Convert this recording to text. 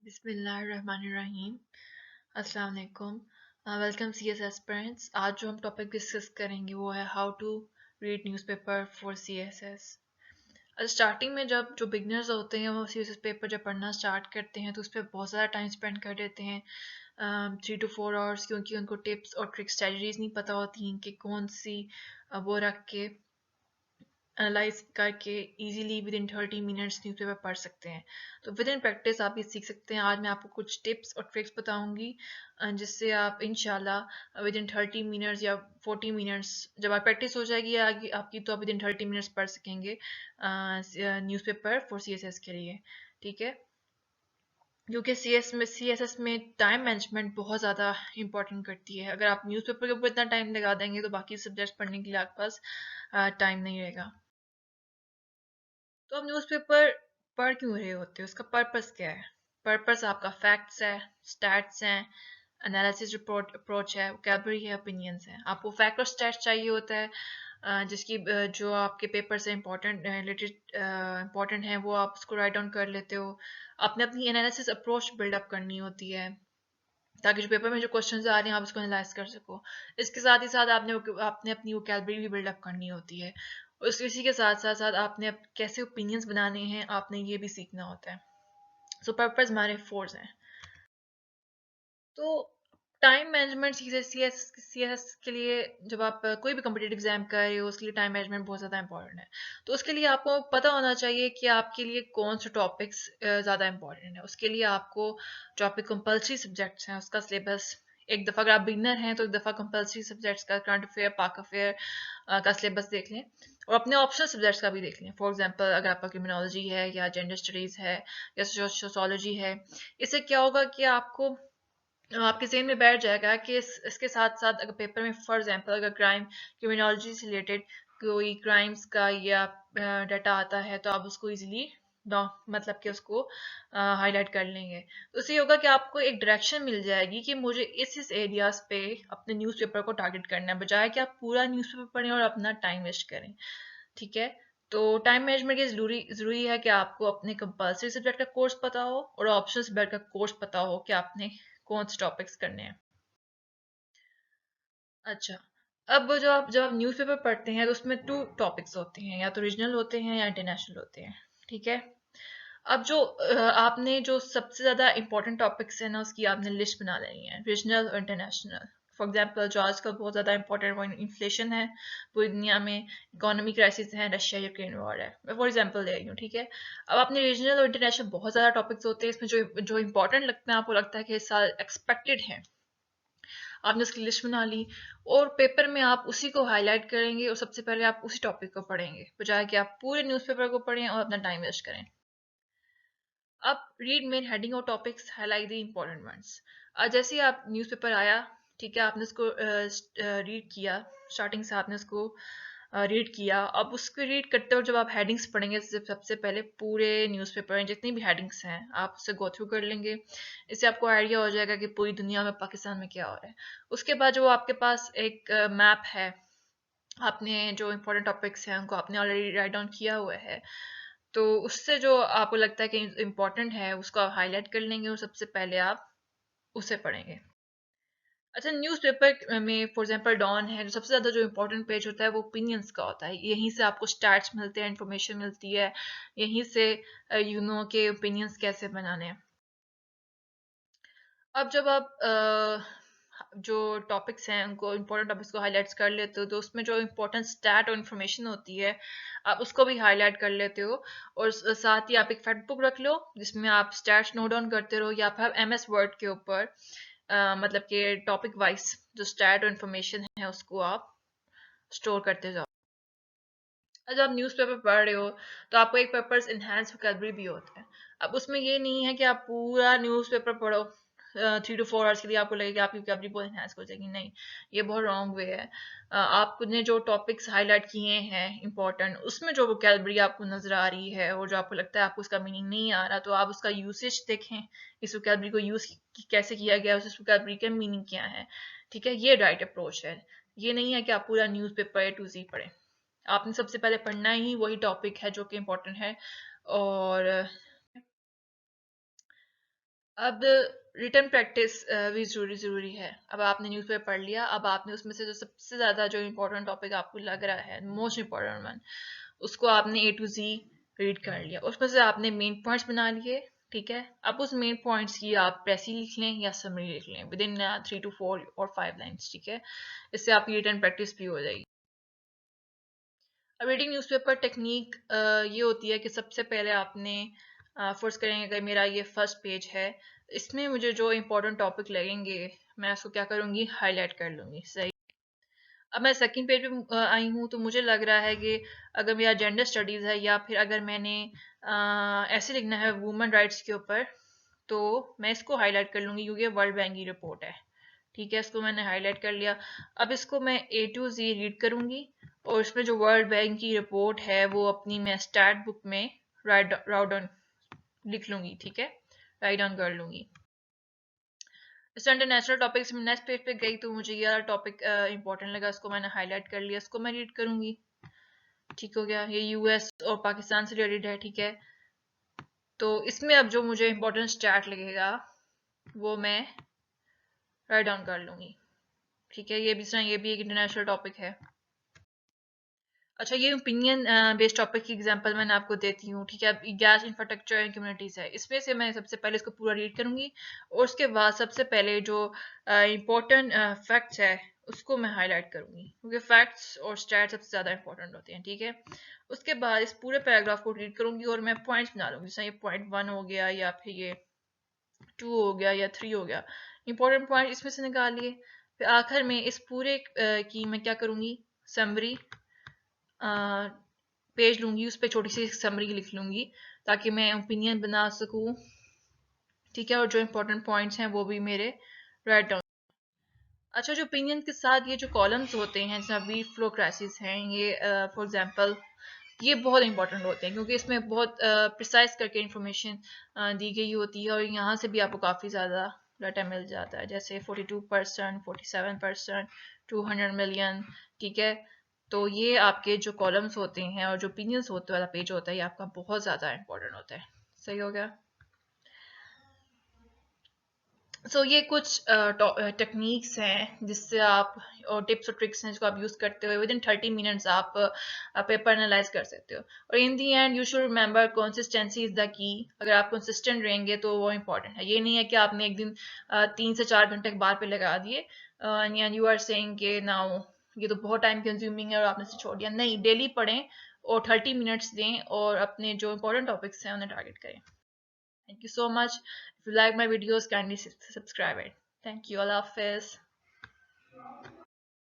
बिस्मिल्लाहिर्रहमानिर्रहीम। अस्सलाम वालेकुम। Welcome CS aspirants. आज जो हम टॉपिक डिस्कस करेंगे वो है how to read newspaper for CSS। Starting में जब जो बिगनर्स होते हैं वो CSS पेपर जब पढ़ना स्टार्ट करते हैं तो उस पर बहुत ज़्यादा टाइम स्पेंड कर देते हैं 3 to 4 आवर्स, क्योंकि उनको टिप्स और ट्रिक्स स्ट्रेटजीज नहीं पता होती कि कौन सी वो रख के एनालाइज करके easily with in 30 minutes newspaper पढ़ सकते हैं। तो विद इन प्रैक्टिस आप ये सीख सकते हैं। आज मैं आपको कुछ टिप्स और ट्रिक्स बताऊंगी जिससे आप इंशाल्लाह विद इन 30 मिनट्स या 40 मिनट्स, जब आप प्रैक्टिस हो जाएगी आगे आपकी, तो आप विद इन 30 मिनट्स पढ़ सकेंगे न्यूज़पेपर फॉर CSS के लिए। ठीक है, क्योंकि CSS में टाइम मैनेजमेंट बहुत ज़्यादा इंपॉर्टेंट करती है। अगर आप न्यूज़पेपर के ऊपर इतना टाइम लगा देंगे तो बाकी सब्जेक्ट पढ़ने के लिए आपके पास टाइम नहीं रहेगा। तो आप न्यूज़पेपर पढ़ क्यों रहे होते हो, उसका पर्पस क्या है? पर्पस आपका फैक्ट्स है, स्टैट्स हैं, एनालिसिस रिपोर्ट अप्रोच है, वोकैबुलरी है, ओपिनियंस है। आपको फैक्ट और स्टैट्स चाहिए होता है जिसकी जो आपके पेपर से इंपॉर्टेंट रिलेटेड इंपॉर्टेंट है वो आप उसको राइट डाउन कर लेते हो। आपने अपनी एनालिसिस अप्रोच बिल्डअप करनी होती है ताकि जो पेपर में जो क्वेश्चंस आ रहे हैं आप उसको एनालाइज कर सको। इसके साथ ही साथ आपने अपनी वोकैबुलरी भी बिल्डअप करनी होती है। इसी के साथ साथ साथ आपने कैसे ओपिनियंस बनाने हैं आपने ये भी सीखना होता है। सो पर्पस हमारे फोर्स हैं। तो टाइम मैनेजमेंट सी एस के लिए, जब आप कोई भी कम्पिटेटिव एग्जाम कर रहे हो उसके लिए टाइम मैनेजमेंट बहुत ज़्यादा इंपॉर्टेंट है। तो उसके लिए आपको पता होना चाहिए कि आपके लिए कौन से टॉपिक्स ज़्यादा इंपॉर्टेंट है। उसके लिए आपको जो आपके कंपल्सरी सब्जेक्ट्स हैं उसका सिलेबस, एक दफ़ा अगर आप बिगनर हैं तो एक दफ़ा कंपल्सरी सब्जेक्ट्स का करंट अफेयर, पाक अफेयर का सिलेबस देख लें और अपने ऑप्शनल सब्जेक्ट्स का भी देख लें। फॉर एग्जांपल अगर आपका क्रिमिनोलॉजी है या जेंडर स्टडीज़ है या सोशोलॉजी है, इससे क्या होगा कि आपको आपके ज़हन में बैठ जाएगा कि इसके साथ साथ अगर पेपर में फॉर एग्जांपल अगर क्रिमिनोलॉजी से रिलेटेड कोई क्राइम्स का या डाटा आता है तो आप उसको इजीली मतलब कि उसको हाईलाइट कर लेंगे। तो इससे होगा कि आपको एक डायरेक्शन मिल जाएगी कि मुझे इस एरियाज पे अपने न्यूज़पेपर को टारगेट करना है, बजाय कि आप पूरा न्यूज़पेपर पढ़ें और अपना टाइम वेस्ट करें। ठीक है, तो टाइम मैनेजमेंट ये जरूरी है कि आपको अपने कंपल्सरी सब्जेक्ट का कोर्स पता हो और ऑप्शनल सब्जेक्ट का कोर्स पता हो कि आपने कौन से टॉपिक्स करने हैं। अच्छा, अब जब आप न्यूज़पेपर पढ़ते हैं तो उसमें 2 टॉपिक्स होते हैं, या तो रीजनल होते हैं या इंटरनेशनल होते हैं। ठीक है, अब आपने जो सबसे ज़्यादा इंपॉर्टेंट टॉपिक्स हैं ना उसकी आपने लिस्ट बना लेनी है, रीजनल और इंटरनेशनल। फॉर एग्जांपल जो आजकल बहुत ज़्यादा इंपॉर्टेंट वो इन्फ्लेशन है पूरी दुनिया में, इकोनॉमी क्राइसिस है, रशिया यूक्रेन वॉर है, मैं फॉर एग्जांपल दे रही हूँ। ठीक है, अब आपने रीजनल और इंटरनेशनल बहुत ज़्यादा टॉपिक्स होते हैं, इसमें जो जो इंपॉर्टेंट लगता है, आपको लगता है कि इस साल एक्सपेक्टेड है, आपने उसकी लिस्ट बना ली और पेपर में आप उसी को हाईलाइट करेंगे और सबसे पहले आप उसी टॉपिक को पढ़ेंगे, बजाय कि आप पूरे न्यूज़पेपर को पढ़ें और अपना टाइम वेस्ट करें। अब रीड मेन हेडिंग और topics, highlight the important ones. जैसे ही आप न्यूज़पेपर आया, ठीक है, आपने उसको रीड किया, स्टार्टिंग से आपने उसको रीड किया। अब उसको रीड करते वक्त जब आप हेडिंग्स पढ़ेंगे सबसे पहले पूरे न्यूज़पेपर में जितनी भी हेडिंग्स हैं आप उसे गो थ्रू कर लेंगे। इससे आपको आइडिया हो जाएगा कि पूरी दुनिया में, पाकिस्तान में क्या हो रहा है। उसके बाद जो आपके पास एक मैप है, आपने जो इम्पोर्टेंट टॉपिक्स हैं उनको आपने ऑलरेडी राइट डाउन किया हुआ है, तो उससे जो आपको लगता है कि इम्पोर्टेंट है उसको आप हाईलाइट कर लेंगे और सबसे पहले आप उसे पढ़ेंगे। अच्छा, न्यूज़पेपर में फॉर एग्जांपल डॉन है, जो सबसे ज़्यादा जो इम्पोर्टेंट पेज होता है वो ओपिनियंस का होता है। यहीं से आपको स्टैट्स मिलते हैं, इन्फॉर्मेशन मिलती है, यहीं से यू नो के ओपिनियंस कैसे बनाने हैं। अब जब आप जो टॉपिक्स हैं उनको, इम्पोर्टेंट टॉपिक्स को हाईलाइट्स कर लेते हो तो उसमें जो इम्पोर्टेंट स्टैट और इन्फॉर्मेशन होती है आप उसको भी हाईलाइट कर लेते हो। और साथ ही आप एक फैक्ट बुक रख लो जिसमें आप स्टैट्स नोट डाउन करते रहो, या फिर MS वर्ड के ऊपर मतलब कि टॉपिक वाइज जो स्टैट और इन्फॉर्मेशन है उसको आप स्टोर करते जाओ। जब आप न्यूज़पेपर पढ़ रहे हो तो आपको एक पर्पस इनहेंस वोकैबुलरी भी होता है। अब उसमें ये नहीं है कि आप पूरा न्यूज़पेपर पढ़ो 3 to 4 आवर्स के लिए, आपको लगेगा आपकी वोकैबुलरी बहुत इनहेंस हो जाएगी। नहीं, ये बहुत रॉन्ग वे है। आपने जो टॉपिक्स हाईलाइट किए हैं इंपॉर्टेंट, उसमें जो वोकैबुलरी आपको नजर आ रही है और जो आपको लगता है आपको उसका मीनिंग नहीं आ रहा, तो आप उसका यूसेज देखें, इस वोकैबुलरी को यूज कैसे किया गया, उस वोकैबुलरी का मीनिंग क्या है। ठीक है, ये राइट अप्रोच है। ये नहीं है कि आप पूरा न्यूज़पेपर A to Z पढ़ें। आपने सबसे पहले पढ़ना ही वही टॉपिक है जो कि इम्पोर्टेंट है। और अब रिटर्न प्रैक्टिस भी ज़रूरी है। अब आपने न्यूज़पेपर पढ़ लिया, अब आपने उसमें से जो सबसे ज़्यादा जो इम्पोर्टेंट टॉपिक आपको लग रहा है, मोस्ट इम्पोर्टेंट वन, उसको आपने ए टू जी रीड कर लिया, उसमें से आपने मेन पॉइंट्स बना लिए। ठीक है, अब उस मेन पॉइंट्स की आप प्रेसी लिख लें या समरी लिख लें विद इन 3 to 4 और 5 लाइन्स। ठीक है, इससे आपकी रिटर्न प्रैक्टिस भी हो जाएगी। अब रीडिंग न्यूज़पेपर टेक्निक ये होती है कि सबसे पहले आपने फर्स्ट करेंगे, अगर मेरा ये फर्स्ट पेज है, इसमें मुझे जो इम्पोर्टेंट टॉपिक लगेंगे मैं उसको क्या करूँगी, हाईलाइट कर लूँगी। सही। अब मैं सेकंड पेज पे आई हूँ, तो मुझे लग रहा है कि अगर मेरा जेंडर स्टडीज़ है या फिर अगर मैंने ऐसे लिखना है वुमेन राइट्स के ऊपर, तो मैं इसको हाईलाइट कर लूँगी क्योंकि वर्ल्ड बैंक की रिपोर्ट है। ठीक है, इसको मैंने हाईलाइट कर लिया। अब इसको मैं ए टू जी रीड करूँगी और इसमें जो वर्ल्ड बैंक की रिपोर्ट है वो अपनी मैं स्टैट बुक में राइट डाउन लिख लूँगी। ठीक है, राइट डाउन कर लूँगी। इस इंटरनेशनल टॉपिक्स में नेक्स्ट पेज पे गई तो मुझे ये टॉपिक इंपॉर्टेंट लगा, इसको मैंने हाईलाइट कर लिया, इसको मैं रीड करूंगी। ठीक हो गया, ये यूएस और पाकिस्तान से रिलेटेड है। ठीक है, तो इसमें अब जो मुझे इंपॉर्टेंट स्टैट लगेगा वो मैं राइट डाउन कर लूंगी। ठीक है, ये भी एक इंटरनेशनल टॉपिक है। अच्छा, ये ओपिनियन बेस्ड टॉपिक की एग्जांपल मैंने आपको देती हूँ। ठीक है, अब गैस इंफ्रास्ट्रक्चर एंड कम्युनिटीज है, इसमें से मैं सबसे पहले इसको पूरा रीड करूंगी और उसके बाद सबसे पहले जो इम्पोर्टेंट फैक्ट्स है उसको मैं हाईलाइट करूंगी, क्योंकि फैक्ट्स और स्टैट सबसे ज़्यादा इंपॉर्टेंट होते हैं। ठीक है, उसके बाद इस पूरे पैराग्राफ को रीड करूंगी और मैं पॉइंट्स बना लूंगी, जैसे ये पॉइंट 1 हो गया या फिर ये 2 हो गया या 3 हो गया, इंपॉर्टेंट पॉइंट इसमें से निकाल लिए। फिर आखिर में इस पूरे की मैं क्या करूंगी, समरी पेज लूंगी, उस पर छोटी सी समरी लिख लूंगी ताकि मैं ओपिनियन बना सकूं। ठीक है, और जो इंपॉर्टेंट पॉइंट्स हैं वो भी मेरे राइट डाउन। अच्छा, जो ओपिनियन के साथ ये जो कॉलम्स होते हैं, जैसे वीट फ्लो क्राइसिस हैं, ये फॉर एग्जांपल ये बहुत इंपॉर्टेंट होते हैं क्योंकि इसमें बहुत प्रिसाइज करके इंफॉर्मेशन दी गई होती है और यहाँ से भी आपको काफ़ी ज़्यादा डाटा मिल जाता है, जैसे 42%, 47%, 200 मिलियन। ठीक है, तो ये आपके जो कॉलम्स होते हैं और जो ओपिनियंस होते वाला पेज होता है, ये आपका बहुत ज़्यादा इंपॉर्टेंट होता है। सही हो गया। ये कुछ टेक्निक्स हैं जिससे आप, और टिप्स और ट्रिक्स हैं जिसको आप यूज़ करते हुए विद इन 30 मिनट्स आप पेपर एनालाइज कर सकते हो। और in the end you should remember consistency is the key. अगर आप कंसिस्टेंट रहेंगे तो वो इंपॉर्टेंट है। ये नहीं है कि आपने एक दिन 3 से 4 घंटे अखबार पे लगा दिए एंड यू आर सेइंग के नाउ ये तो बहुत टाइम कंज्यूमिंग है और आपने इसे छोड़ दिया। नहीं, डेली पढ़ें और 30 मिनट्स दें और अपने जो इंपॉर्टेंट टॉपिक्स हैं उन्हें टारगेट करें। Thank you so much. If you like my videos, kindly subscribe it. Thank you. Allah Hafiz.